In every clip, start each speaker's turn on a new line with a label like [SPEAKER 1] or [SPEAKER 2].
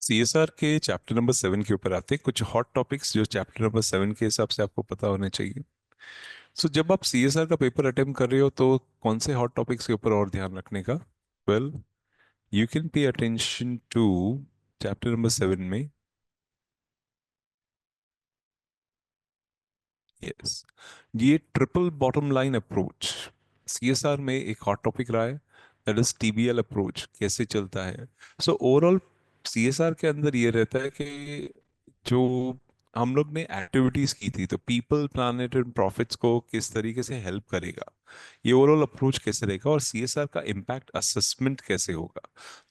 [SPEAKER 1] CSR के chapter number 7 के ऊपर आते हैं कुछ हॉट टॉपिक्स जो चैप्टर नंबर 7 के हिसाब से आपको पता होने चाहिए। जब आप सीएसआर का पेपर अटेम्प्ट कर रहे हो तो कौन से हॉट टॉपिक्स के ऊपर और ध्यान रखने का। Well, you can pay attention to chapter number 7 में। यस, ये triple bottom line approach CSR में एक हॉट टॉपिक रहा है। दैट इज टीबीएल अप्रोच कैसे चलता है। ओवरऑल सीएसआर के अंदर ये रहता है कि जो हम लोग ने एक्टिविटीज की थी तो पीपल प्लानेट एंड प्रॉफिट्स को किस तरीके से हेल्प करेगा, ये ओवरऑल अप्रोच कैसे रहेगा और सीएसआर का इम्पैक्ट असेसमेंट कैसे होगा।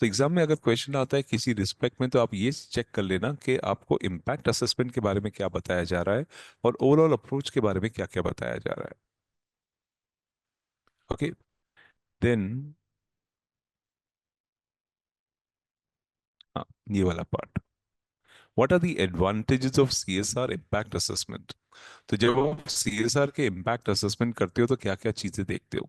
[SPEAKER 1] तो एग्जाम में अगर क्वेश्चन आता है किसी रिस्पेक्ट में तो आप ये चेक कर लेना कि आपको इम्पैक्ट असेसमेंट के बारे में क्या बताया जा रहा है और ओवरऑल अप्रोच के बारे में क्या क्या बताया जा रहा है। ओके, देन हाँ, ये वाला part, what are the advantages of CSR impact assessment. तो जब आप सीएसआर के इम्पैक्ट असेसमेंट करते हो तो क्या क्या चीजें देखते हो।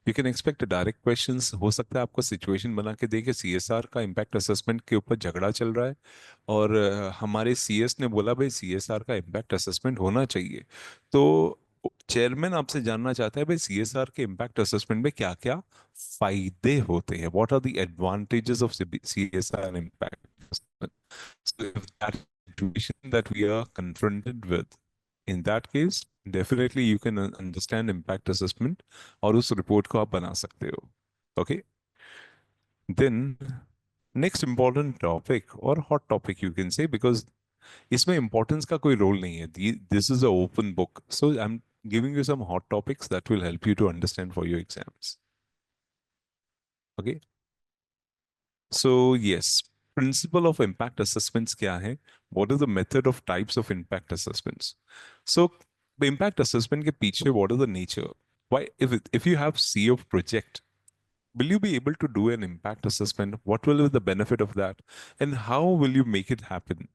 [SPEAKER 1] You can expect direct questions, हो सकता है आपको सिचुएशन बना के दे कि सीएसआर का इम्पैक्ट असेसमेंट के ऊपर झगड़ा चल रहा है और हमारे सीएस ने बोला भाई सीएसआर का इम्पैक्ट असेसमेंट होना चाहिए। तो चेयरमैन आपसे जानना चाहता है भाई सीएसआर के इम्पैक्ट असेसमेंट में क्या क्या फायदे होते हैं, what are the advantages of CSR impact. So if that situation that we are confronted with, in that case, definitely you can understand impact assessment और उस रिपोर्ट को आप बना सकते हो। Okay, then next important topic और hot topic you can say, because इसमें importance का कोई रोल नहीं है, this is a open book, so I am giving you some hot topics that will help you to understand for your exams. Okay, so yes, principle of impact assessments क्या है, what is the method of types of impact assessments. So the impact assessment के पीछे what is the nature, why if you have C of project, will you be able to do an impact assessment, what will be the benefit of that, and how will you make it happen.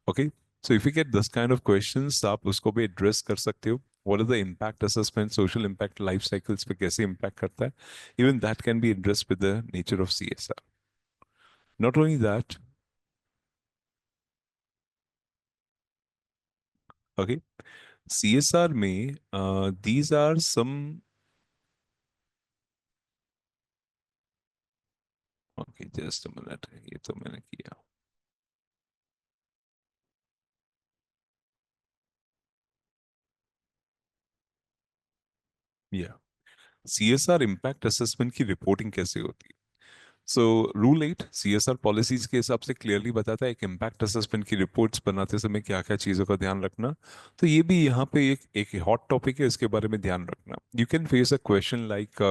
[SPEAKER 1] Okay, so if you get this kind of questions आप उसको भी address कर सकते हो, what is the impact assessment, social impact life cycles पे कैसे impact करता है, even that can be addressed with the nature of CSR. Not only that, okay, CSR में these are some, okay, just a minute, ये तो मैंने किया। या सीएसआर इम्पैक्ट असेसमेंट की रिपोर्टिंग कैसे होती है। सो रूल 8 सीएसआर पॉलिसीज के हिसाब से क्लियरली बताता है एक इम्पैक्ट असेसमेंट की रिपोर्ट्स बनाते समय क्या क्या चीज़ों का ध्यान रखना। तो ये भी यहाँ पे एक एक हॉट टॉपिक है, इसके बारे में ध्यान रखना। You can face a question like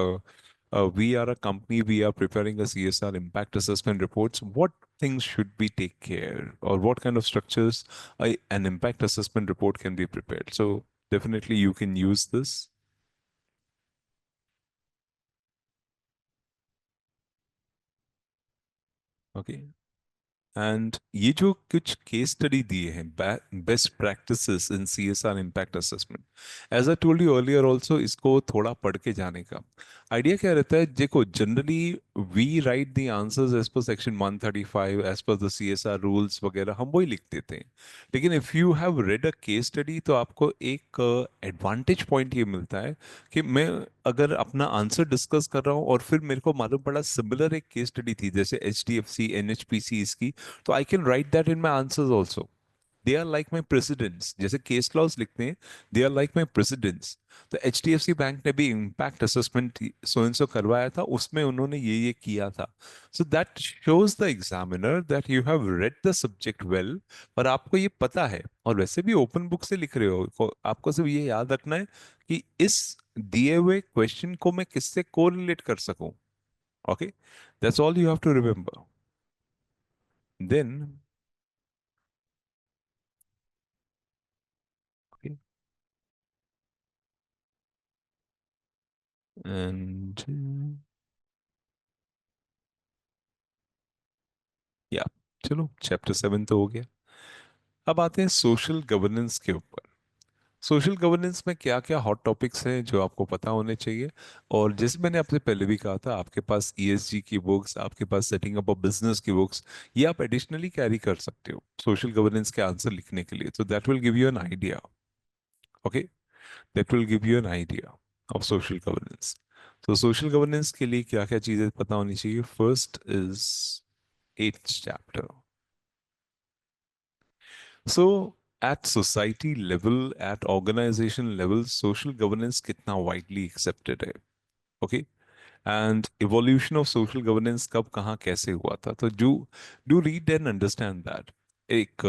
[SPEAKER 1] we are a company, we are preparing a CSR impact assessment reports. What things should we take care, or what kind of structures an impact assessment report can be prepared? So definitely you can use this. Okay. And ये जो कुछ case study दिए हैं, best practices in CSR impact assessment, as I told you earlier also, इसको थोड़ा पढ़ के जाने का आइडिया क्या रहता है। देखो, generally we write the answers as per section 135 as per the CSR rules वगैरह, हम वही लिख देते हैं। लेकिन if you have read a case study तो आपको एक एडवांटेज पॉइंट ये मिलता है कि मैं अगर अपना आंसर डिस्कस कर रहा हूँ और फिर मेरे को मालूम पड़ा सिमिलर एक केस स्टडी थी जैसे H D F C NHPC इसकी, तो I can write that in my answers also. They are like my presidents, जैसे केस क्लॉज लिखते हैं, they are like my presidents. तो H D F C bank ने भी impact assessment so and so करवाया था, उसमें उन्होंने ये किया था। So that shows the examiner that you have read the subject well, और आपको ये पता है, और वैसे भी ओपन बुक से लिख रहे हो, तो आपको सिर्फ ये याद रखना है कि इस दिए हुए क्वेश्चन को मैं किससे कोरिलेट कर सकूं। Okay, that's all you have to remember. Then and या चलो, चैप्टर 7 तो हो गया। अब आते हैं सोशल गवर्नेंस के ऊपर। सोशल गवर्नेंस में क्या क्या हॉट टॉपिक्स हैं जो आपको पता होने चाहिए, और जैसे मैंने आपसे पहले भी कहा था, आपके पास ईएसजी की बुक्स, आपके पास सेटिंग अप अ बिजनेस की बुक्स, ये आप एडिशनली कैरी कर सकते हो सोशल गवर्नेंस के आंसर लिखने के लिए, तो that will give you an idea. Okay, that will give you an idea of social governance. तो सोशल गवर्नेंस के लिए क्या क्या चीजें पता होनी चाहिए? First is eighth chapter. So, at society level, at organization level, social governance कितना widely accepted है? Okay, and evolution of social governance कब कहाँ कैसे हुआ था? तो do read and understand that. एक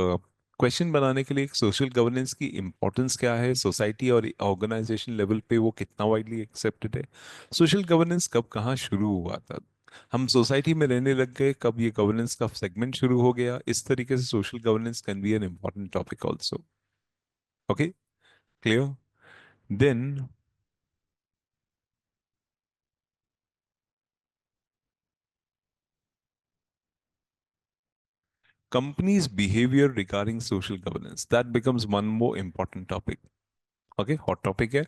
[SPEAKER 1] क्वेश्चन बनाने के लिए एक सोशल गवर्नेंस की इंपॉर्टेंस क्या है, सोसाइटी और ऑर्गेनाइजेशन लेवल पे वो कितना वाइडली एक्सेप्टेड है, सोशल गवर्नेंस कब कहाँ शुरू हुआ था, हम सोसाइटी में रहने लग गए कब, ये गवर्नेंस का सेगमेंट शुरू हो गया, इस तरीके से social governance can be an important topic also. Okay, clear? Then companies behavior regarding social governance, that becomes one more important topic. Okay, hot topic है।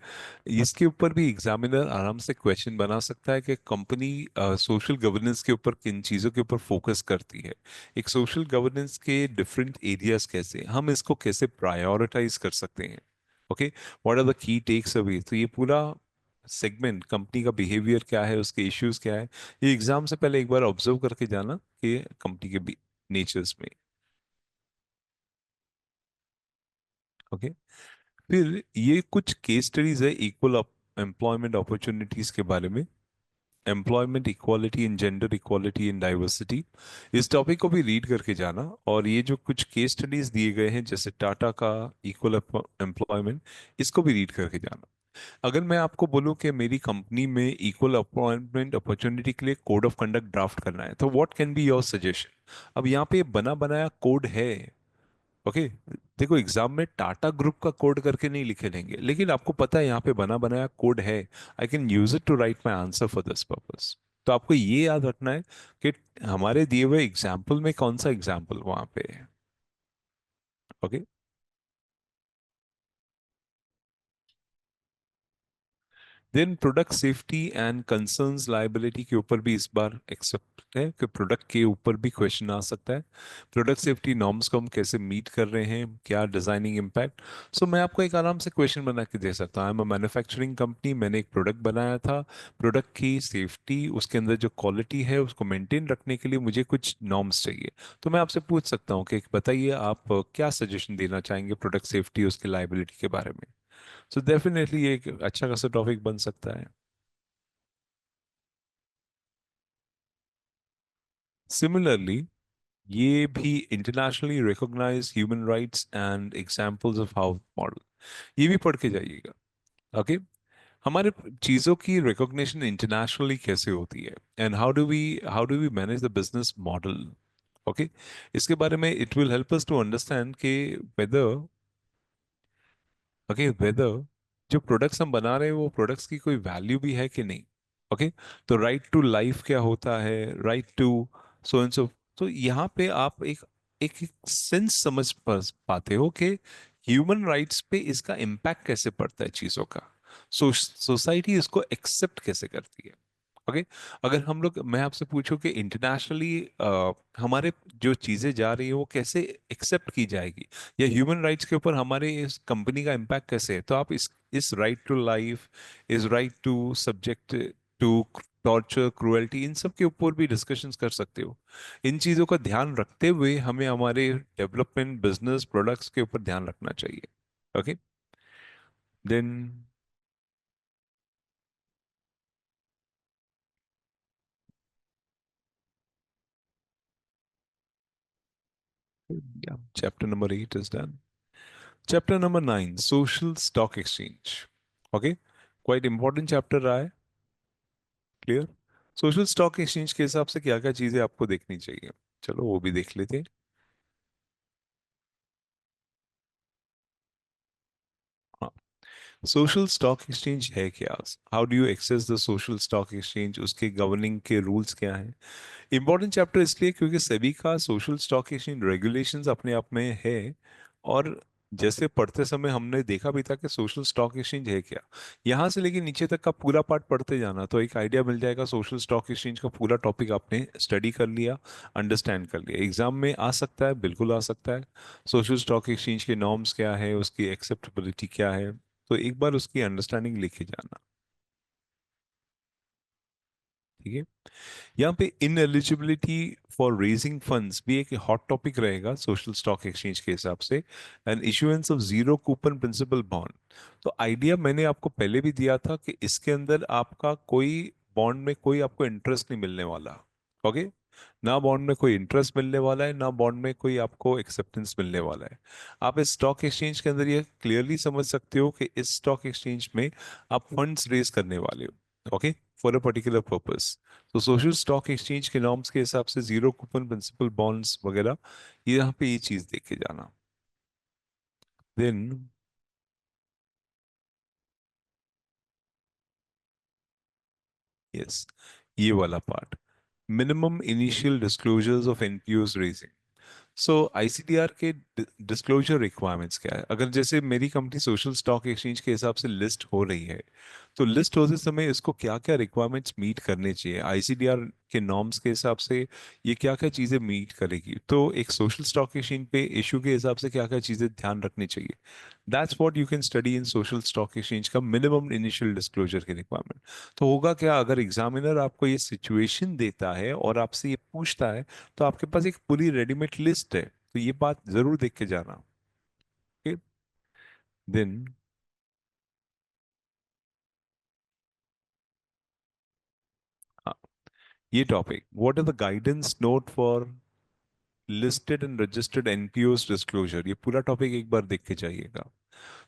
[SPEAKER 1] इसके ऊपर भी एग्जामिनर आराम से क्वेश्चन बना सकता है कि कंपनी सोशल गवर्नेंस के ऊपर किन चीज़ों के ऊपर फोकस करती है, एक सोशल गवर्नेंस के डिफरेंट एरियाज कैसे, हम इसको कैसे प्रायोरिटाइज कर सकते हैं। Okay, what are the key takeaways, तो ये पूरा सेगमेंट कंपनी का बिहेवियर क्या है, उसके इश्यूज क्या है, ये एग्जाम से पहले एक बार ऑब्जर्व करके जाना कि कंपनी के नेचर्स में। ओके, फिर ये कुछ केस स्टडीज है इक्वल एम्प्लॉयमेंट अपॉर्चुनिटीज के बारे में, employment equality in gender equality in diversity, इस टॉपिक को भी रीड करके जाना। और ये जो कुछ केस स्टडीज दिए गए हैं जैसे टाटा का इक्वल एम्प्लॉयमेंट, इसको भी रीड करके जाना। अगर मैं आपको बोलूं कि मेरी कंपनी में इक्वल अपॉइंटमेंट अपॉर्चुनिटी के लिए कोड ऑफ कंडक्ट ड्राफ्ट करना है, तो what can be your suggestion? अब यहाँ पे बना बनाया कोड है। ओके, देखो एग्जाम में टाटा ग्रुप का कोड करके नहीं लिखे लेंगे, लेकिन आपको पता है यहाँ पे बना बनाया कोड है, I can use it to write my answer for this purpose. तो आपको ये याद रखना है कि हमारे दिए हुए एग्जाम्पल में कौन सा एग्जाम्पल वहां पे है। Okay, then product safety and concerns liability के ऊपर भी इस बार एक्सेप्ट है कि प्रोडक्ट के ऊपर भी क्वेश्चन आ सकता है। प्रोडक्ट सेफ्टी नॉर्म्स को हम कैसे मीट कर रहे हैं, क्या डिजाइनिंग इम्पैक्ट। सो मैं आपको एक आराम से क्वेश्चन बना के दे सकता हूँ, I am a manufacturing company, मैंने एक प्रोडक्ट बनाया था, प्रोडक्ट की सेफ्टी, उसके अंदर जो क्वालिटी है उसको मेंटेन रखने के लिए मुझे कुछ नॉर्म्स चाहिए। तो मैं आपसे पूछ सकता हूँ कि बताइए आप क्या सजेशन देना चाहेंगे प्रोडक्ट सेफ्टी उसकी लाइबिलिटी के बारे में। सो डेफिनेटली ये एक अच्छा खासा टॉपिक बन सकता है। सिमिलरली, ये भी internationally recognize human rights and examples of how model, ये भी पढ़ के जाइएगा। ओके, हमारे चीजों की रिकॉग्निशन इंटरनेशनली कैसे होती है, and how do we manage the business model. Okay, इसके बारे में it will help us to understand कि वेदर, ओके, वेदर जो प्रोडक्ट्स हम बना रहे हैं वो प्रोडक्ट्स की कोई वैल्यू भी है कि नहीं। ओके, तो राइट टू लाइफ क्या होता है, right to so and so. तो यहाँ पे आप एक सेंस समझ पाते हो कि ह्यूमन राइट्स पे इसका इम्पैक्ट कैसे पड़ता है चीजों का, सोसाइटी इसको एक्सेप्ट कैसे करती है। ओके, अगर हम लोग, मैं आपसे पूछूं कि इंटरनेशनली हमारे जो चीजें जा रही है वो कैसे एक्सेप्ट की जाएगी, या ह्यूमन राइट्स के ऊपर हमारे इस कंपनी का इम्पैक्ट कैसे है, तो आप इस राइट टू लाइफ, इस right to subject to torture cruelty, इन सब के ऊपर भी डिस्कशंस कर सकते हो। इन चीजों का ध्यान रखते हुए हमें हमारे डेवलपमेंट बिजनेस प्रोडक्ट्स के ऊपर ध्यान रखना चाहिए। Okay, then chapter number 8 is done. Chapter number 9, social stock exchange. Okay, quite important chapter रहा है। क्लियर? सोशल स्टॉक एक्सचेंज के हिसाब से क्या क्या चीजें आपको देखनी चाहिए, चलो वो भी देख लेते हैं। हाँ, सोशल स्टॉक एक्सचेंज है क्या, how do you access the social stock exchange, उसके गवर्निंग के रूल्स क्या हैं। इंपॉर्टेंट चैप्टर इसलिए क्योंकि सेबी का सोशल स्टॉक एक्सचेंज रेगुलेशंस अपने आप में है, और जैसे पढ़ते समय हमने देखा भी था कि सोशल स्टॉक एक्सचेंज है क्या, यहाँ से लेके नीचे तक का पूरा पार्ट पढ़ते जाना तो एक आइडिया मिल जाएगा। सोशल स्टॉक एक्सचेंज का पूरा टॉपिक आपने स्टडी कर लिया, अंडरस्टैंड कर लिया, एग्जाम में आ सकता है, बिल्कुल आ सकता है। सोशल स्टॉक एक्सचेंज के नॉर्म्स क्या है, उसकी एक्सेप्टेबिलिटी क्या है, तो एक बार उसकी अंडरस्टैंडिंग लेके जाना। ठीक है। यहाँ पे in eligibility for raising funds भी एक हॉट टॉपिक रहेगा सोशल स्टॉक एक्सचेंज के हिसाब से। And issuance of zero coupon principal bond. तो आइडिया मैंने आपको पहले भी दिया था कि इसके अंदर आपका कोई बॉन्ड में कोई आपको इंटरेस्ट नहीं मिलने वाला। ओके। ना बॉन्ड में कोई इंटरेस्ट मिलने वाला है, ना बॉन्ड में कोई आपको एक्सेप्टेंस मिलने वाला है। आप इस स्टॉक एक्सचेंज के अंदर ये क्लियरली समझ सकते हो कि इस स्टॉक एक्सचेंज में आप फंड्स रेज करने वाले हो। Okay. For a particular purpose. तो सोशल स्टॉक एक्सचेंज के नॉर्म्स के हिसाब से जीरो कूपन प्रिंसिपल बॉन्ड्स वगैरह, ये यहाँ पे ये चीज देख के जाना। देन यस, ये वाला part, minimum initial disclosures of NPOs raising. So ICDR के डिस्क्लोजर रिक्वायरमेंट्स क्या है? अगर जैसे मेरी कंपनी सोशल स्टॉक एक्सचेंज के हिसाब से लिस्ट हो रही है, तो लिस्ट होते समय इसको क्या क्या रिक्वायरमेंट्स मीट करने चाहिए आईसीडीआर के नॉर्म्स के हिसाब से, ये क्या क्या चीजें मीट करेगी, तो एक सोशल स्टॉक एक्सचेंज पे इशू के हिसाब से क्या क्या चीजें ध्यान रखनी चाहिए। That's what you can study in social stock exchange का मिनिमम इनिशियल डिस्क्लोजर की रिक्वायरमेंट। तो होगा क्या, अगर एग्जामिनर आपको ये सिचुएशन देता है और आपसे ये पूछता है, तो आपके पास एक पूरी रेडीमेड लिस्ट है। तो ये बात जरूर देख के जाना। देन ये topic, what are the guidance note for listed and registered NPOs disclosure, ये पूरा टॉपिक एक बार देख के जाइएगा।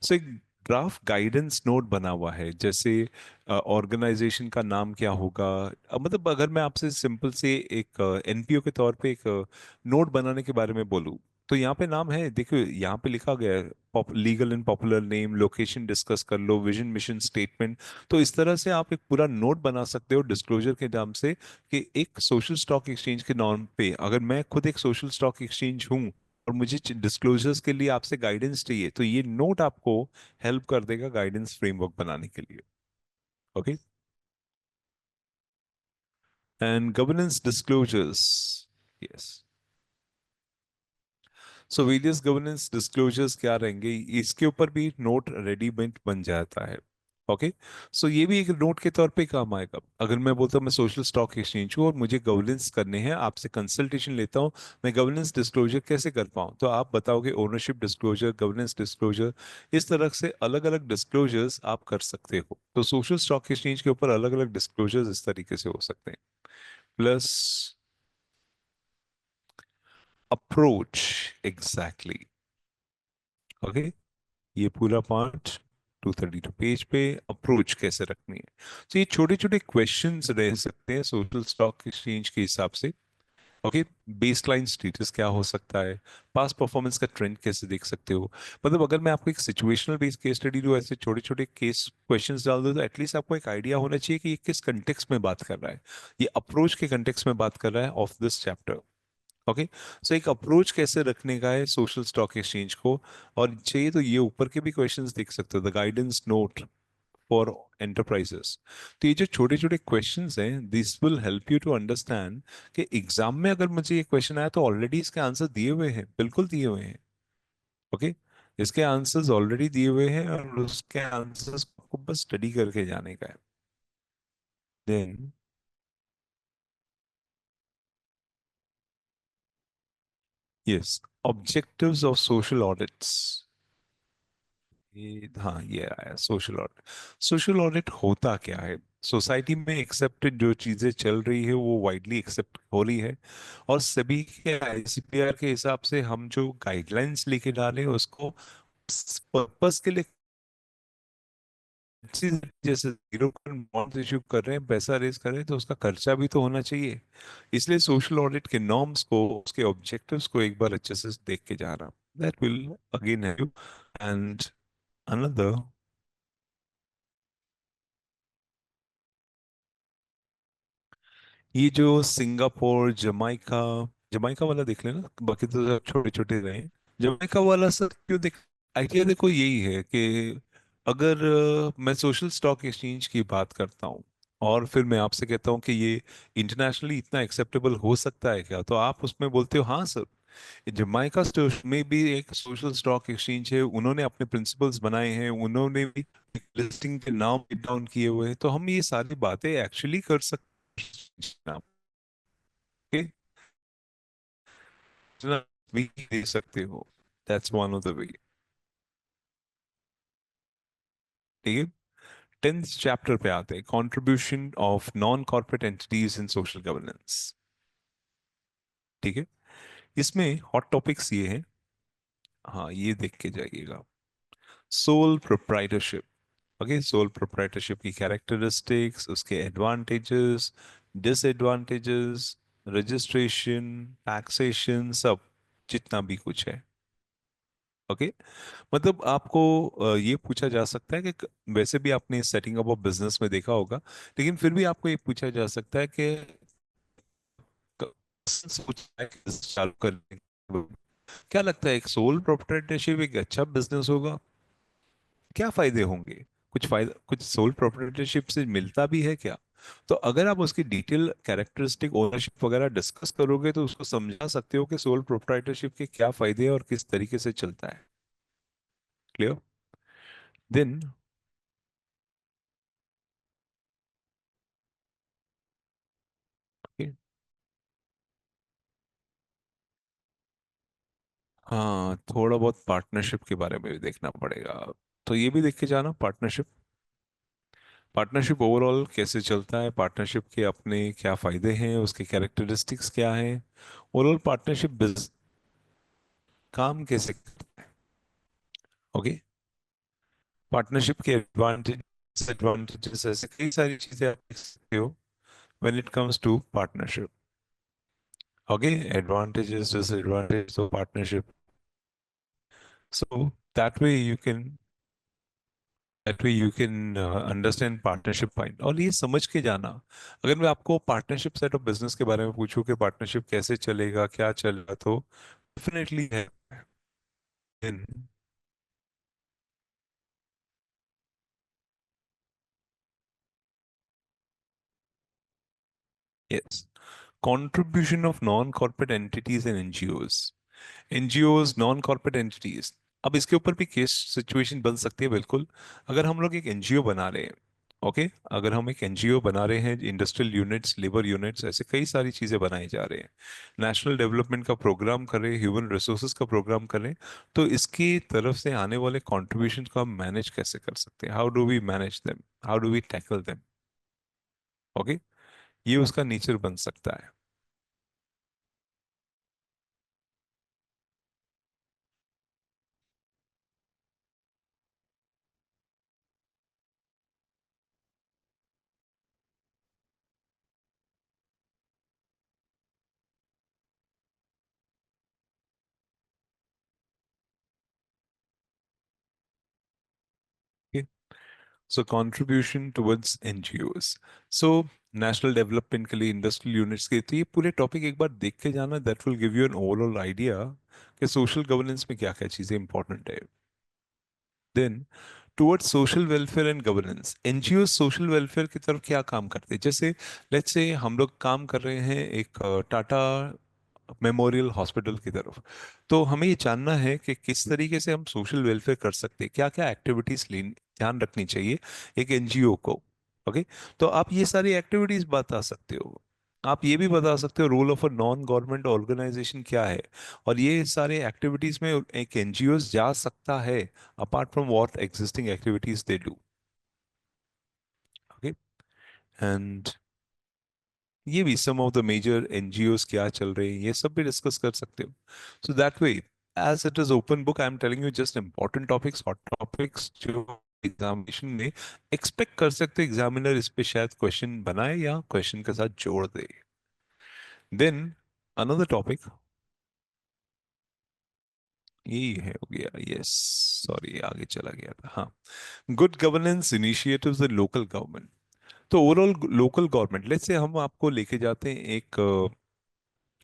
[SPEAKER 1] सो एक ड्राफ्ट गाइडेंस नोट बना हुआ है, जैसे ऑर्गेनाइजेशन का नाम क्या होगा। मतलब अगर मैं आपसे सिंपल से एक एनपीओ के तौर पे एक नोट बनाने के बारे में बोलूं, तो यहाँ पे नाम है, देखो यहाँ पे लिखा गया है, legal and popular name, location discuss कर लो, विजन मिशन स्टेटमेंट। तो इस तरह से आप एक पूरा नोट बना सकते हो डिस्क्लोजर के नाम से, कि एक सोशल स्टॉक एक्सचेंज के नाम पे, अगर मैं खुद एक सोशल स्टॉक एक्सचेंज हूँ और मुझे डिस्क्लोजर्स के लिए आपसे गाइडेंस चाहिए, तो ये नोट आपको हेल्प कर देगा गाइडेंस फ्रेमवर्क बनाने के लिए। Okay. And governance disclosures. Yes. So various governance disclosures क्या रहेंगे, इसके ऊपर भी नोट रेडीमेड बन जाता है। ओके। सो ये भी एक नोट के तौर पे काम आएगा। अगर मैं बोलता हूँ मैं सोशल स्टॉक एक्सचेंज हूँ और मुझे गवर्नेंस करने हैं, आपसे कंसल्टेशन लेता हूँ, मैं गवर्नेंस डिस्क्लोजर कैसे कर पाऊँ, तो आप बताओगे ओनरशिप डिस्क्लोजर, गवर्नेंस डिस्क्लोजर, इस तरह से अलग अलग डिस्क्लोजर्स आप कर सकते हो। तो सोशल स्टॉक एक्सचेंज के ऊपर अलग अलग डिस्क्लोजर्स इस तरीके से हो सकते हैं। Plus approach, exactly. ओके। ये पूरा पार्ट 232 पेज पे, अप्रोच कैसे रखनी है। तो ये छोटे छोटे क्वेश्चंस रह सकते हैं सोशल स्टॉक एक्सचेंज के हिसाब से। ओके। बेसलाइन स्टेटस क्या हो सकता है, पास्ट परफॉर्मेंस का ट्रेंड कैसे देख सकते हो। मतलब अगर मैं आपको एक सिचुएशनल बेस्ड केस स्टडी दूं, ऐसे छोटे छोटे केस क्वेश्चंस डाल दूं, तो एटलीस्ट आपको एक आइडिया होना चाहिए कि ये किस कंटेक्स्ट में बात कर रहा है। ये अप्रोच के कंटेक्स्ट में बात कर रहा है ऑफ दिस चैप्टर। ओके। सो एक अप्रोच कैसे रखने का है सोशल स्टॉक एक्सचेंज को, और चाहिए तो ये ऊपर के भी क्वेश्चंस देख सकते हो, the guidance note for enterprises. तो ये जो छोटे छोटे क्वेश्चंस हैं, this will help you to understand कि एग्जाम में अगर मुझे ये क्वेश्चन आया तो ऑलरेडी इसके आंसर दिए हुए हैं, बिल्कुल दिए हुए हैं। ओके। इसके आंसर्स ऑलरेडी दिए हुए हैं और उसके आंसर्स को बस स्टडी करके जाने का है। Then yes, objectives of social audits. ये हाँ, ये आया सोशल ऑडिट। सोशल ऑडिट होता क्या है? सोसाइटी में एक्सेप्टेड जो चीजें चल रही है वो वाइडली एक्सेप्ट हो रही है, और सभी के आईसीपीआर के हिसाब से हम जो गाइडलाइंस लेके डाले उसको पर्पस के लिए, जैसे जीरो बॉन्ड इशू कर रहे हैं, पैसा रेज कर रहे हैं, तो उसका खर्चा भी तो होना चाहिए। इसलिए सोशल ऑडिट के नॉर्म्स को, उसके ऑब्जेक्टिव्स को एक बार अच्छे से देख के जाना, that will again help you. And another, ये जो सिंगापुर, जमाइका, जमाइका वाला देख लेना, बाकी तो सब छोटे छोटे रहे। जमाइका वाला सर क्यों देख, आइडिया देखो यही है कि अगर मैं सोशल स्टॉक एक्सचेंज की बात करता हूँ और फिर मैं आपसे कहता हूँ कि ये इंटरनेशनली इतना एक्सेप्टेबल हो सकता है क्या, तो आप उसमें बोलते हो हाँ सर। जमाइका में भी एक सोशल स्टॉक एक्सचेंज है, उन्होंने अपने प्रिंसिपल्स बनाए हैं, उन्होंने भी लिस्टिंग के नाम डाउन किए हुए हैं, तो हम ये सारी बातें एक्चुअली कर सकते हैं। ओके, भी दे सकते हो, that's one of the way. ठीक है, 10th चैप्टर पे आते हैं, contribution of non corporate entities in social governance. ठीक है, इसमें हॉट टॉपिक्स ये हैं, हाँ ये देख के जाइएगा। Sole proprietorship. Okay, sole proprietorship की कैरेक्टरिस्टिक्स, उसके एडवांटेजेस, डिसएडवांटेजेस, रजिस्ट्रेशन, टैक्सेशन, सब जितना भी कुछ है। ओके, मतलब आपको ये पूछा जा सकता है कि वैसे भी आपने सेटिंग अप ऑफ बिजनेस में देखा होगा, लेकिन फिर भी आपको ये पूछा जा सकता है कि सोचा है कि business चालू करने के बाद, क्या लगता है एक सोल प्रोप्राइटरशिप एक अच्छा बिजनेस होगा? क्या फायदे होंगे? कुछ फायदा कुछ सोल प्रोप्राइटरशिप से मिलता भी है क्या? तो अगर आप उसकी डिटेल कैरेक्टरिस्टिक ओनरशिप वगैरह डिस्कस करोगे तो उसको समझा सकते हो कि सोल प्रोप्राइटरशिप के क्या फायदे हैं और किस तरीके से चलता है। क्लियर? देन, हाँ थोड़ा बहुत पार्टनरशिप के बारे में भी देखना पड़ेगा, तो ये भी देख के जाना। पार्टनरशिप, पार्टनरशिप ओवरऑल कैसे चलता है, पार्टनरशिप के अपने क्या फायदे हैं, उसके कैरेक्टरिस्टिक्स क्या हैं, ओवरऑल पार्टनरशिप काम कैसे करता है। ओके, पार्टनरशिप के एडवांटेज डिसएडवांटेजेस ऐसे कई सारी चीजें आप देख सकते हो when it comes to partnership. Okay, advantages disadvantages of partnership, so that way you can understand partnership point और ये समझ के जाना। अगर मैं आपको पार्टनरशिप सेट ऑफ बिजनेस के बारे में पूछूं कि पार्टनरशिप कैसे चलेगा, क्या चलेगा, तो डेफिनेटली है। Yes, contribution of non-corporate entities and NGOs, NGOs non corporate entities. अब इसके ऊपर भी केस सिचुएशन बन सकती है बिल्कुल। अगर हम लोग एक एनजीओ बना रहे हैं, ओके, अगर हम एक एनजीओ बना रहे हैं, इंडस्ट्रियल यूनिट्स, लेबर यूनिट्स, ऐसे कई सारी चीजें बनाई जा रहे हैं, नेशनल डेवलपमेंट का प्रोग्राम कर रहे हैं, ह्यूमन रिसोर्सेज का प्रोग्राम कर रहे हैं, तो इसकी तरफ से आने वाले कॉन्ट्रीब्यूशन को हम मैनेज कैसे कर सकते हैं, how do we manage them, how do we tackle them. Okay, ये उसका नेचर बन सकता है। So contribution towards NGOs, so national development के लिए इंडस्ट्रियल यूनिट्स के, तो ये पूरे टॉपिक एक बार देख के जाना, that will give you an overall idea कि सोशल गवर्नेंस में क्या क्या चीजें इंपॉर्टेंट है। Then, towards social welfare and governance, NGO social welfare की तरफ क्या काम करते हैं? जैसे लेट्स से हम लोग काम कर रहे हैं एक टाटा मेमोरियल हॉस्पिटल की तरफ, तो हमें ये जानना है कि किस तरीके से हम सोशल वेलफेयर कर सकते हैं, क्या क्या एक्टिविटीज ध्यान रखनी चाहिए एक एनजीओ को। ओके, तो आप ये सारी एक्टिविटीज बता सकते हो, आप ये भी बता सकते हो role of a non government organization क्या है, और ये सारे एक्टिविटीज में एक एनजीओ जा सकता है apart from what existing activities they do. Okay, and ये भी सम ऑफ द मेजर एनजीओस क्या चल रहे हैं, ये सब भी डिस्कस कर सकते हो। So that way, as it is open book, I am telling you just important topics, hot topics जो एग्जामिनेशन में एक्सपेक्ट कर सकते हो, एग्जामिनर इस पे शायद क्वेश्चन बनाए या क्वेश्चन के साथ जोड़ दे। देन अनदर टॉपिक ये है, हो गया, यस, सॉरी आगे चला गया था, हाँ, गुड गवर्नेंस इनिशिएटिव्स इन लोकल गवर्नमेंट। तो overall local government, let's say हम आपको लेके जाते हैं एक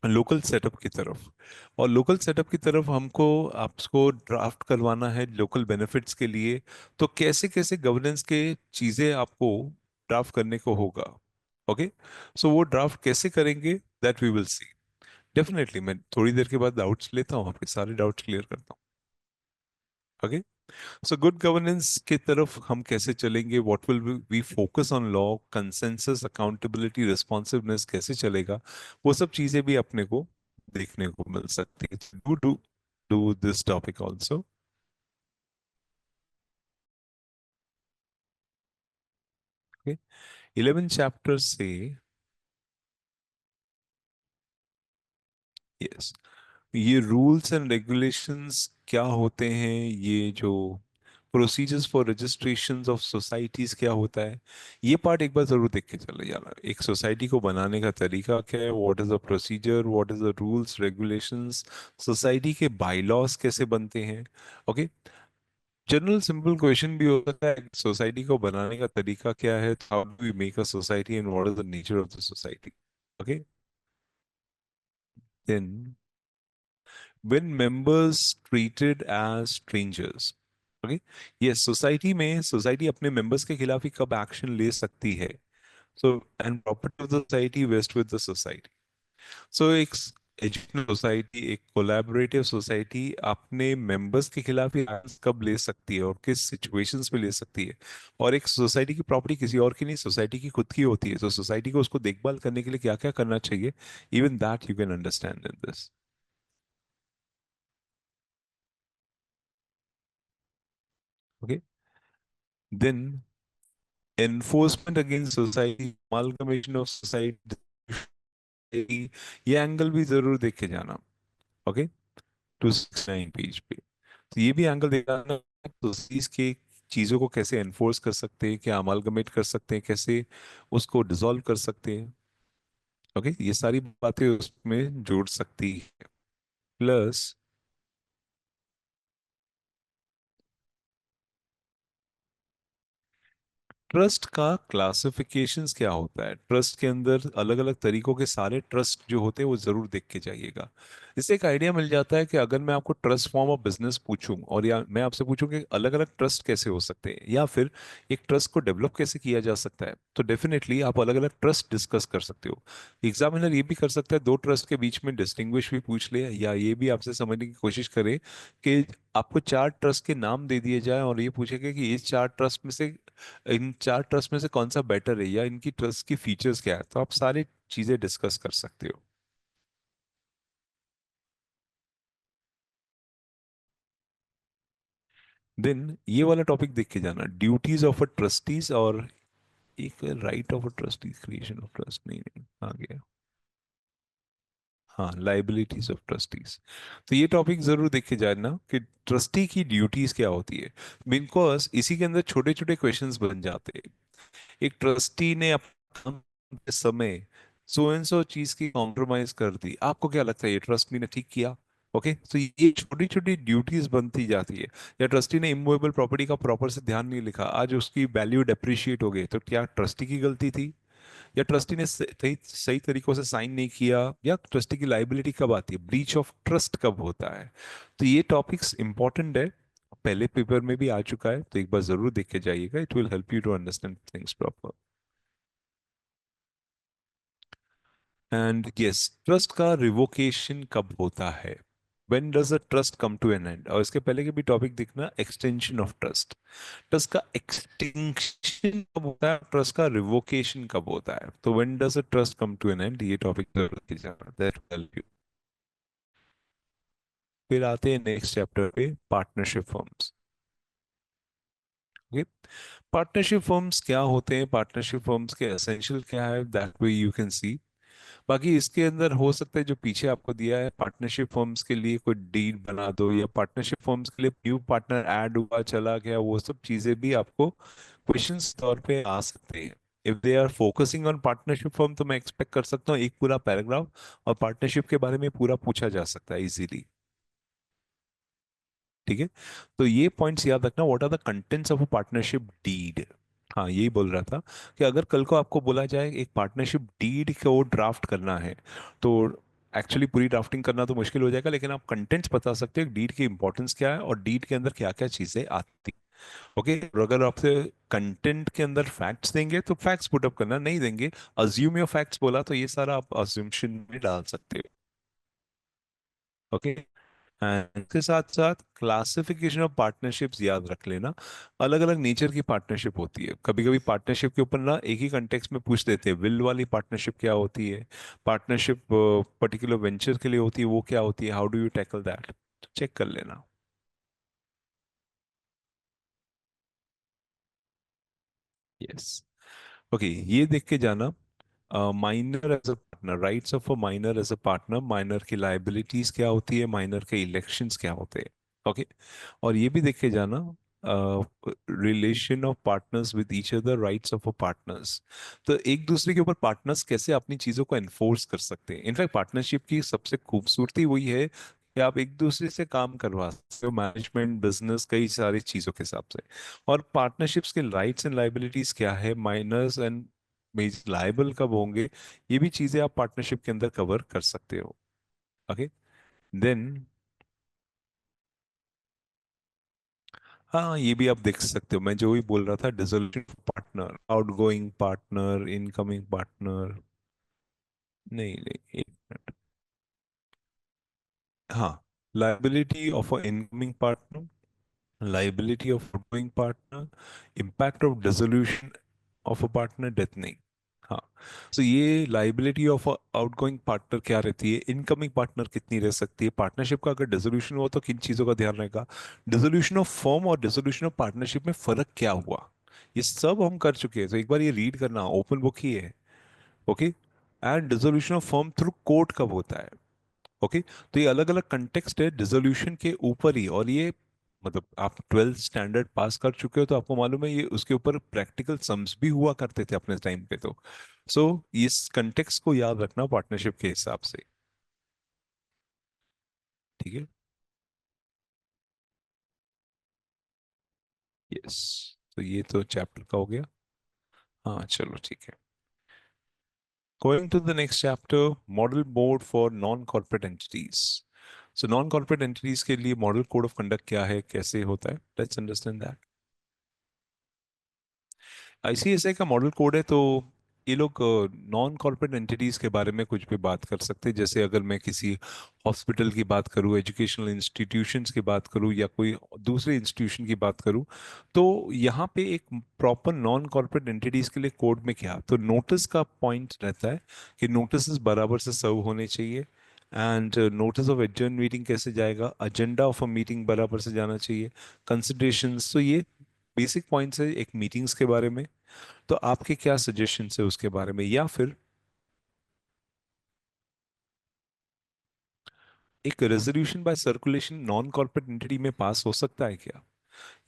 [SPEAKER 1] लोकल सेटअप की तरफ। और लोकल सेटअप की तरफ हमको आपको ड्राफ्ट करवाना है लोकल बेनिफिट्स के लिए। तो कैसे कैसे गवर्नेंस के चीजें आपको ड्राफ्ट करने को होगा। ओके, सो वो ड्राफ्ट कैसे करेंगे, that we will see. Definitely मैं थोड़ी देर के बाद डाउट्स लेता हूँ, आपके सारे डाउट्स क्लियर करता हूँ। ओके, सो गुड गवर्नेंस की तरफ हम कैसे चलेंगे, what will we focus on, law, consensus, accountability, responsiveness कैसे चलेगा, वो सब चीजें भी अपने को देखने को मिल सकती है। Do do do this topic also. 11 chapter से, यस, ये रूल्स एंड रेगुलेशंस क्या होते हैं, ये जो procedures for registration of societies क्या होता है, ये पार्ट एक बार जरूर देख के चले जाना। एक सोसाइटी को बनाने का तरीका क्या है, what is the procedure, what is the rules regulations, society के बाईलॉज कैसे बनते हैं। ओके, जनरल सिंपल क्वेश्चन भी हो सकता है, सोसाइटी को बनाने का तरीका क्या है, how do we make a society and what is the nature of the society. Okay, then when members treated as strangers। Okay, ये सोसाइटी में सोसाइटी अपने मेंबर्स के खिलाफ ही कब एक्शन ले सकती है। So and property of the society vest with the society. So एक एजुकेशनल सोसाइटी, एक कोलैबोरेटिव सोसाइटी अपने मेंबर्स के खिलाफ ही एक्शन कब ले सकती है और किस सिचुएशंस में ले सकती है। और एक सोसाइटी की प्रॉपर्टी किसी और की नहीं, सोसाइटी की खुद की होती है, तो सोसाइटी को उसको देखभाल करने के लिए क्या क्या करना चाहिए, even that you can understand in this. Okay, then enforcement against society, amalgamation of society, ये एंगल भी जरूर देख के जाना। ओके, 269 पेज पे, तो ये भी एंगल देखना ना, तो के चीजों को कैसे एनफोर्स कर सकते हैं, क्या अमालगमेट कर सकते हैं, कैसे उसको डिसॉल्व कर सकते हैं। ओके, ये सारी बातें उसमें जोड़ सकती है। प्लस ट्रस्ट का क्लासिफिकेशंस क्या होता है, ट्रस्ट के अंदर अलग अलग तरीकों के सारे ट्रस्ट जो होते हैं वो जरूर देख के जाइएगा। इससे एक आइडिया मिल जाता है कि अगर मैं आपको ट्रस्ट फॉर्म ऑफ बिजनेस पूछूं, और या मैं आपसे पूछूं कि अलग अलग ट्रस्ट कैसे हो सकते हैं, या फिर एक ट्रस्ट को डेवलप कैसे किया जा सकता है, तो डेफिनेटली आप अलग अलग ट्रस्ट डिस्कस कर सकते हो। एग्जामिनर ये भी कर सकता है, दो ट्रस्ट के बीच में डिस्टिंग्विश भी पूछ ले, या ये भी आपसे समझने की कोशिश करे कि आपको चार ट्रस्ट के नाम दे दिए जाए और ये पूछेगा कि इस चार ट्रस्ट में से, इन चार ट्रस्ट में से कौन सा बेटर है, या इनकी ट्रस्ट की फीचर्स क्या है, तो आप सारी चीजें डिस्कस कर सकते हो। देन ये वाला टॉपिक देख के जाना, ड्यूटीज ऑफ अ ट्रस्टीज, और एक right of a trustees, creation of trust, नहीं नहीं आ गया, हाँ, लाइबिलिटीज ऑफ ट्रस्टीज। तो ये टॉपिक जरूर देखे जाना कि ट्रस्टी की ड्यूटीज क्या होती है, बिकॉज इसी के अंदर छोटे छोटे क्वेश्चंस बन जाते हैं। एक ट्रस्टी ने अपने काम के समय सो एंड सो चीज की कॉम्प्रोमाइज कर दी, आपको क्या लगता है ये ट्रस्टी ने ठीक किया। ओके, तो ये छोटी छोटी ड्यूटीज बनती जाती है। या ट्रस्टी ने इमूवेबल प्रॉपर्टी का प्रॉपर से ध्यान नहीं लिखा, आज उसकी वैल्यू डेप्रिशिएट हो गई, तो क्या ट्रस्टी की गलती थी, या ट्रस्टी ने सही सही तरीकों से साइन नहीं किया, या ट्रस्टी की लाइबिलिटी कब आती है, ब्रीच ऑफ ट्रस्ट कब होता है। तो ये टॉपिक्स इंपॉर्टेंट है, पहले पेपर में भी आ चुका है, तो एक बार जरूर देख के जाइएगा, it will help you to understand things proper. And yes, trust का रिवोकेशन कब होता है, when does a trust come to an end, और इसके पहले के भी टॉपिक देखना, एक्सटेंशन ऑफ ट्रस्ट, ट्रस्ट का एक्सटेंशन कब होता है, ट्रस्ट का रिवोकेशन कब होता है, तो when does a trust come to an end, ये टॉपिक जरूर लिखे जाना, दैट विल हेल्प यू। फिर आते हैं नेक्स्ट चैप्टर पे, partnership firms. Okay, partnership firms क्या होते हैं, पार्टनरशिप फर्म्स के एसेंशियल क्या है, that way you can see. बाकी इसके अंदर हो सकता है जो पीछे आपको दिया है, पार्टनरशिप फर्म्स के लिए कोई डीड बना दो, या पार्टनरशिप फर्म्स के लिए न्यू पार्टनर ऐड हुआ चला गया, वो सब चीजें भी आपको क्वेश्चंस तौर पे आ सकते हैं। If they are focusing on partnership firm, तो मैं एक्सपेक्ट कर सकता हूँ एक पूरा पैराग्राफ और पार्टनरशिप के बारे में पूरा पूछा जा सकता है इजीली। ठीक है, तो ये पॉइंट्स याद रखना, what are the contents of a partnership deed. हाँ, यही बोल रहा था कि अगर कल को आपको बोला जाए एक पार्टनरशिप डीड को ड्राफ्ट करना है, तो एक्चुअली पूरी ड्राफ्टिंग करना तो मुश्किल हो जाएगा, लेकिन आप कंटेंट्स बता सकते हो डीड की इंपॉर्टेंस क्या है और डीड के अंदर क्या क्या चीजें आती। ओके, और अगर आपसे कंटेंट के अंदर फैक्ट्स देंगे तो फैक्ट्स पुट अप करना, नहीं देंगे अज्यूम योर फैक्ट्स बोला तो ये सारा आप अज्यूमशन में डाल सकते हो। ओके, एंड इसके साथ साथ क्लासिफिकेशन ऑफ पार्टनरशिप्स याद रख लेना। अलग अलग नेचर की पार्टनरशिप होती है, कभी कभी पार्टनरशिप के ऊपर ना एक ही कंटेक्स्ट में पूछ देते हैं विल वाली पार्टनरशिप क्या होती है, पार्टनरशिप पर्टिकुलर वेंचर के लिए होती है वो क्या होती है, how do you tackle that, तो चेक कर लेना। यस। ओके, ये देख के जाना, minor as a partner, rights of a minor as a partner, minor की लाइबिलिटीज क्या होती है, माइनर के इलेक्शंस क्या होते हैं। ओके, और ये भी देख के जाना, relation of partners with each other, rights of a partners. तो एक दूसरे के ऊपर पार्टनर्स कैसे अपनी चीजों को एनफोर्स कर सकते हैं। इनफैक्ट पार्टनरशिप की सबसे खूबसूरती वही है कि आप एक दूसरे से काम करवा सकते हो, मैनेजमेंट, बिजनेस, कई सारी चीजों के हिसाब से। और पार्टनरशिप्स के राइट्स एंड लाइबिलिटीज क्या है, माइनर्स एंड लायबल कब होंगे, ये भी चीजें आप पार्टनरशिप के अंदर कवर कर सकते हो। ओके, देन हाँ, ये भी आप देख सकते हो, मैं जो भी बोल रहा था, dissolution partner, outgoing partner, incoming partner. नहीं नहीं, एक मिनट। हाँ, liability of a incoming partner, liability of outgoing partner, impact of dissolution of a partner, death नहीं। हाँ, तो ये लाइबिलिटी ऑफ आउटगोइंग पार्टनर क्या रहती है, इनकमिंग पार्टनर कितनी रह सकती है, पार्टनरशिप का अगर डिसोल्यूशन हुआ तो किन चीजों का ध्यान रहेगा, डिसोल्यूशन ऑफ फर्म और डिसोल्यूशन ऑफ पार्टनरशिप में फर्क क्या हुआ, ये सब हम कर चुके हैं, तो एक बार ये रीड करना, ओपन बुक ही है। Okay, and dissolution of firm through court कब होता है। ओके, तो ये अलग अलग कंटेक्स्ट है डिसोल्यूशन के ऊपर ही, और ये मतलब आप 12th स्टैंडर्ड पास कर चुके हो तो आपको मालूम है ये उसके ऊपर प्रैक्टिकल सम्स भी हुआ करते थे अपने टाइम पे। तो सो इस कंटेक्स्ट को याद रखना पार्टनरशिप के हिसाब से। ठीक है। यस, तो ये तो चैप्टर का हो गया। हाँ चलो ठीक है। Going to the next chapter, model board for non corporate entities. So non corporate entities के लिए मॉडल कोड ऑफ कंडक्ट क्या है, कैसे होता है, लेट्स अंडरस्टैंड दैट। आईसीएसआई का मॉडल कोड है, तो ये लोग नॉन कॉर्पोरेट एंटिटीज के बारे में कुछ भी बात कर सकते हैं। जैसे अगर मैं किसी हॉस्पिटल की बात करूँ, एजुकेशनल इंस्टीट्यूशंस की बात करूँ, या कोई दूसरे इंस्टीट्यूशन की बात करूँ, तो यहाँ पे एक प्रॉपर नॉन कॉर्पोरेट एंटिटीज के लिए कोड में क्या, तो नोटिस का पॉइंट रहता है कि नोटिस बराबर से सर्व होने चाहिए, and notice of adjourn meeting कैसे जाएगा, एजेंडा ऑफ अ मीटिंग बराबर से जाना चाहिए, कंसिडरेशंस। तो ये बेसिक पॉइंट्स है एक मीटिंग्स के बारे में। तो आपके क्या सजेशंस है उसके बारे में, या फिर एक resolution bye circulation non corporate entity में पास हो सकता है क्या,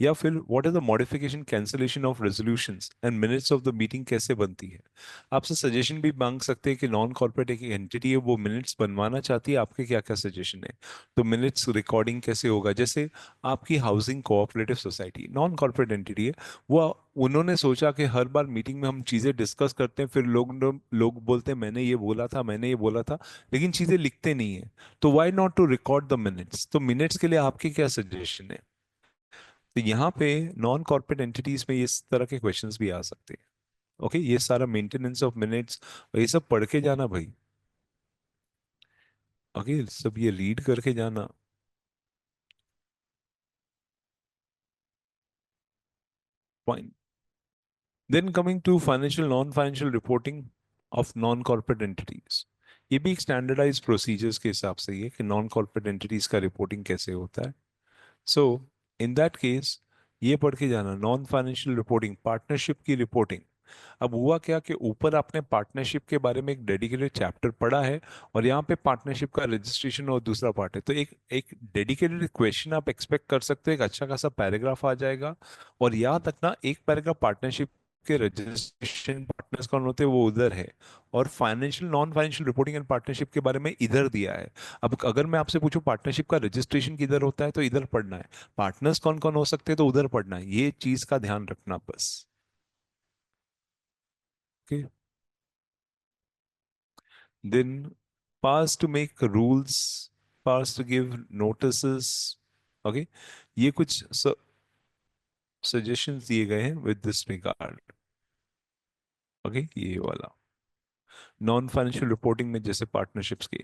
[SPEAKER 1] या फिर what is the modification cancellation of resolutions and minutes of the meeting कैसे बनती है। आपसे सजेशन भी मांग सकते हैं कि नॉन कॉर्पोरेट एक एंटिटी है, वो मिनट्स बनवाना चाहती है, आपके क्या क्या सजेशन है। तो मिनट्स रिकॉर्डिंग कैसे होगा, जैसे आपकी housing cooperative society non corporate entity है, वो उन्होंने सोचा कि हर बार मीटिंग में हम चीजें डिस्कस करते हैं, फिर लोग बोलते हैं मैंने ये बोला था, मैंने ये बोला था, लेकिन चीजें लिखते नहीं है। तो why not to record the minutes, तो मिनट्स के लिए आपके क्या सजेशन है। तो यहाँ पे नॉन कॉर्पोरेट एंटिटीज में इस तरह के क्वेश्चंस भी आ सकते हैं। ओके, ये सारा मेंटेनेंस ऑफ मिनट्स ये सब पढ़ के जाना भाई। ओके, सब ये रीड करके जाना। Fine, then coming to financial non financial reporting of non corporate entities. ये भी एक स्टैंडर्डाइज प्रोसीजर्स के हिसाब से ही है कि नॉन कॉर्पोरेट एंटिटीज का रिपोर्टिंग कैसे होता है। सो इन दैट केस ये पढ़ के जाना, नॉन फाइनेंशियल रिपोर्टिंग, पार्टनरशिप की रिपोर्टिंग। अब हुआ क्या कि ऊपर आपने पार्टनरशिप के बारे में एक डेडिकेटेड चैप्टर पढ़ा है, और यहाँ पे पार्टनरशिप का रजिस्ट्रेशन और दूसरा पार्ट है, तो एक एक डेडिकेटेड क्वेश्चन आप एक्सपेक्ट कर सकते हो, एक अच्छा खासा पैराग्राफ आ जाएगा। और याद रखना, एक पैराग्राफ पार्टनरशिप के रजिस्ट्रेशन, पार्टनर्स कौन होते हैं वो उधर है, और financial non financial reporting and partnership के बारे में इधर दिया है। अब अगर मैं आपसे पूछूं पार्टनरशिप का रजिस्ट्रेशन किधर होता है, तो इधर पढ़ना है, पार्टनर्स कौन कौन हो सकते हैं तो उधर पढ़ना है, ये चीज का ध्यान रखना बस। Okay, then pass to make rules, pass to give notices. Okay, ये कुछ सजेशंस दिए गए हैं विद दिस रिगार्ड। ओके, ये वाला नॉन फाइनेंशियल रिपोर्टिंग में जैसे पार्टनरशिप्स के,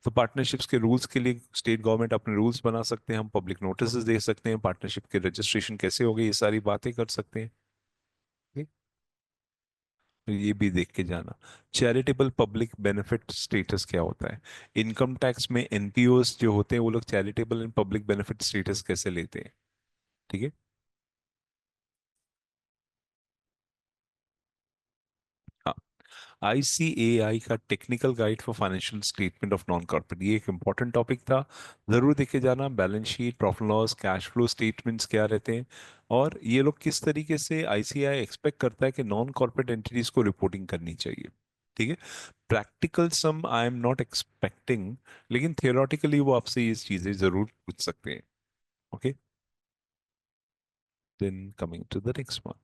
[SPEAKER 1] तो पार्टनरशिप्स के रूल्स के लिए स्टेट गवर्नमेंट अपने रूल्स बना सकते हैं, हम पब्लिक नोटिस दे सकते हैं, पार्टनरशिप के रजिस्ट्रेशन कैसे होगी, ये सारी बातें कर सकते हैं। ठीक? तो ये भी देख के जाना। चैरिटेबल पब्लिक बेनिफिट स्टेटस क्या होता है, इनकम टैक्स में एनपीओस जो होते हैं वो लोग charitable and public benefit status कैसे लेते हैं। ठीक है। हाँ, आईसीएआई का technical guide for financial statement of non corporate, ये एक इंपॉर्टेंट टॉपिक था, जरूर देखे जाना। Balance sheet, profit loss, cash flow statements क्या रहते हैं, और ये लोग किस तरीके से आईसीएआई एक्सपेक्ट करता है कि नॉन कॉर्पोरेट एंटिटीज को रिपोर्टिंग करनी चाहिए। ठीक है। Practical sum I am not expecting, लेकिन थियोरटिकली वो आपसे ये चीजें जरूर पूछ सकते हैं। Okay, then coming to the next one.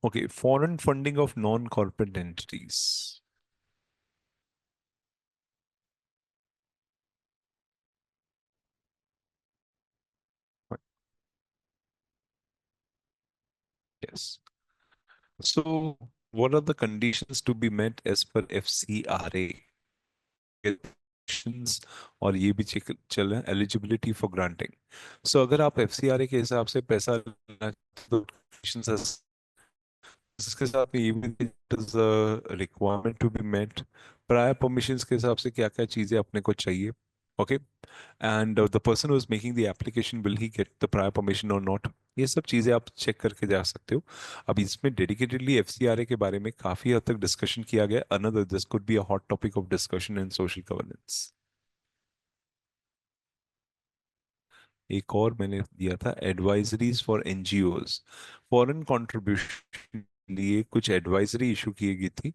[SPEAKER 1] Okay, foreign funding of non corporate entities. Yes. So, what are the conditions to be met as per FCRA? Conditions, और ये भी चेक चल रहा है एलिजिबिलिटी फॉर ग्रांटिंग। सो अगर आप FCRA के हिसाब से पैसा लेना तो conditions इसके साथ में ये भी requirement to be met, prior permissions के हिसाब से क्या क्या चीजें अपने को चाहिए। Okay, and the person who is making the application will he get the prior permission और नॉट, ये सब चीजें आप चेक करके जा सकते हो। अब इसमें डेडिकेटेडली एफसीआरए के बारे में काफी हद तक डिस्कशन किया गया, another this could be a hot topic of discussion in social governance. एक और मैंने दिया था advisories for NGOs, foreign contribution लिए कुछ एडवाइजरी इशू की गई थी,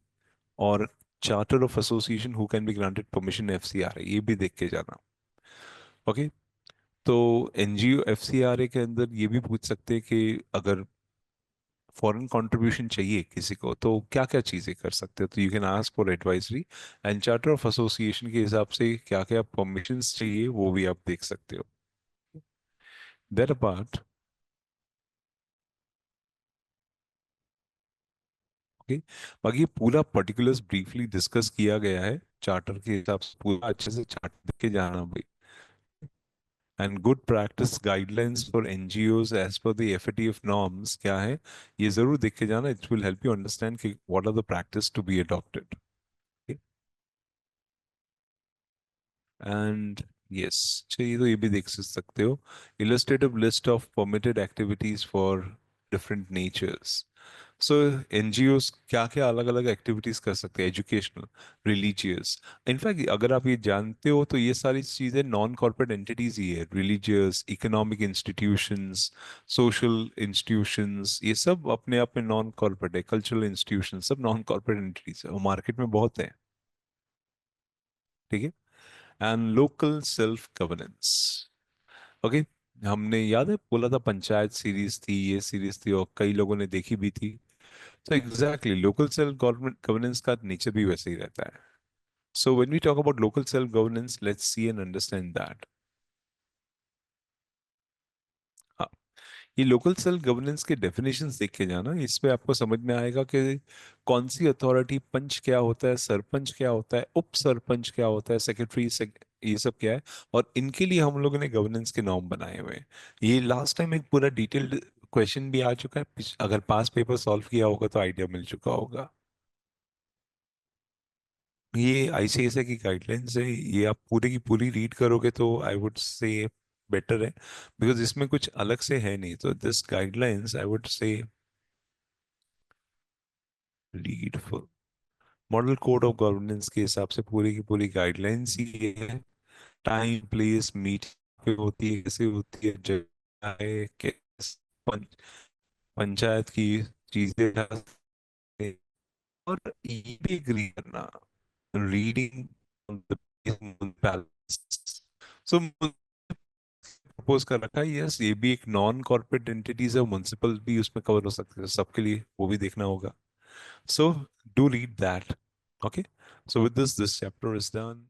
[SPEAKER 1] और charter of association who can be granted permission FCRA, ये भी देख के जाना। ओके, तो एनजीओ एफसीआरए के अंदर ये भी पूछ सकते हैं कि अगर फॉरेन कंट्रीब्यूशन चाहिए किसी को तो क्या क्या चीजें कर सकते हो, तो you can ask for advisory, and charter of association के हिसाब से क्या क्या परमिशंस चाहिए वो भी आप देख सकते हो। दैट अपार्ट, ओके, बाकी पूरा पर्टिकुलर्स ब्रीफली डिस्कस किया गया है चार्टर के हिसाब से, पूरा अच्छे से चार्ट देख के जाना भाई। And good practice guidelines for NGOs as per the FATF norms क्या है, ये जरूर देख के जाना, it will help you understand कि what are the practice to be adopted. And yes, चाहिए तो ये भी देख सकते हो, illustrative list of permitted activities for different natures. So NGOs क्या क्या अलग अलग एक्टिविटीज कर सकते हैं, एजुकेशनल, रिलीजियस, इनफैक्ट अगर आप ये जानते हो तो ये सारी चीजें नॉन कॉर्पोरेट एंटिटीज ही है, religious, economic institutions, social institutions, ये सब अपने आप में नॉन कॉर्पोरेट है, कल्चरल इंस्टीट्यूशन सब नॉन कॉर्पोरेट एंटिटीज है, वो मार्केट में बहुत है। ठीक है। And local self governance. Okay, हमने याद है बोला था पंचायत सीरीज थी, ये सीरीज थी और कई लोगों ने देखी भी थी। तो exactly local self government governance का नेचर भी वैसे ही रहता है। So when we talk about local self governance, let's see and understand that. ये लोकल सेल्फ गवर्नेंस के डेफिनेशंस देख के जाना, इसमें आपको समझ में आएगा कि कौन सी अथॉरिटी, पंच क्या होता है, सरपंच क्या होता है, उप सरपंच क्या होता है, सेक्रेटरी ये सब क्या है, और इनके लिए हम लोगों ने गवर्नेंस के नॉर्म बनाए हुए हैं। ये लास्ट टाइम एक पूरा डिटेल्ड क्वेश्चन भी आ चुका है, अगर पास पेपर सॉल्व किया होगा तो आइडिया मिल चुका होगा। ये आईसीएसआई की गाइडलाइंस है, ये आप पूरी की पूरी रीड करोगे तो आई वुड से बेटर है, बिकॉज इसमें कुछ अलग से है नहीं, तो this guidelines I would say read for model code of governance के हिसाब से पूरी की पूरी गाइडलाइंस ही है। टाइम, प्लेस, मीट पे होती है, कैसे होती है, जगह है, पंच, पंचायत की चीजें हैं, और ये भी एग्री करना, रीडिंग सो प्रपोज कर रखा है, यस ये भी एक नॉन कॉर्पोरेट एंटिटीज है, म्युनिसिपल भी उसमें कवर हो सकते हैं, सबके लिए वो भी देखना होगा। सो do read that. Okay, so with this chapter is done.